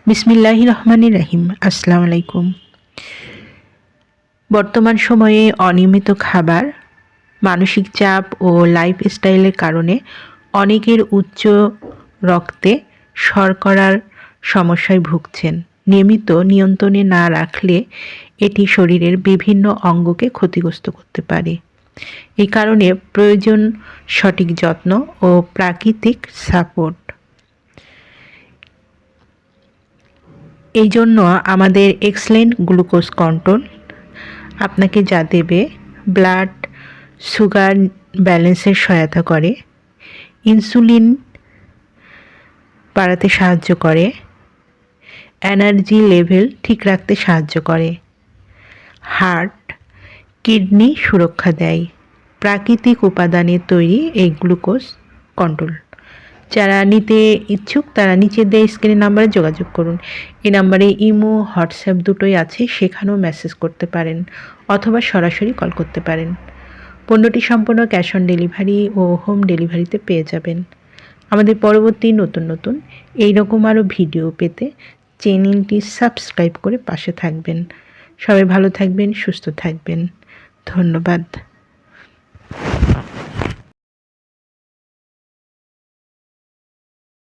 বিসমিল্লাহির রহমানির রহিম। আসসালামু আলাইকুম। বর্তমান সময়ে অনিয়মিত খাবার, মানসিক চাপ ও লাইফস্টাইলের কারণে অনেকের উচ্চ রক্তে শর্করার সমস্যায় ভুগছেন। নিয়মিত নিয়ন্ত্রণে না রাখলে এটি শরীরের বিভিন্ন অঙ্গকে ক্ষতিগ্রস্ত করতে পারে। এই কারণে প্রয়োজন সঠিক যত্ন ও প্রাকৃতিক সাপোর্ট। এই জন্য আমাদের এক্সেলেন্ট গ্লুকোজ কন্ট্রোল আপনাকে যা দেবে ব্লাড সুগার ব্যালেন্সের সহায়তা করে, ইনসুলিন বাড়াতে সাহায্য করে, এনার্জি লেভেল ঠিক রাখতে সাহায্য করে, হার্ট কিডনি সুরক্ষা দেয়। প্রাকৃতিক উপাদানে তৈরি এই গ্লুকোজ কন্ট্রোল যারা নিতে ইচ্ছুক তারা নিচে দেওয়া স্ক্রিনের নাম্বারে যোগাযোগ করুন। এই নাম্বারে ইমো হোয়াটসঅ্যাপ দুটোই আছে, সেখানেও মেসেজ করতে পারেন অথবা সরাসরি কল করতে পারেন। পণ্যটি সম্পূর্ণ ক্যাশ অন ডেলিভারি ও হোম ডেলিভারিতে পেয়ে যাবেন। আমাদের পরবর্তী নতুন এইরকম আরও ভিডিও পেতে চ্যানেলটি সাবস্ক্রাইব করে পাশে থাকবেন। সবাই ভালো থাকবেন, সুস্থ থাকবেন। ধন্যবাদ।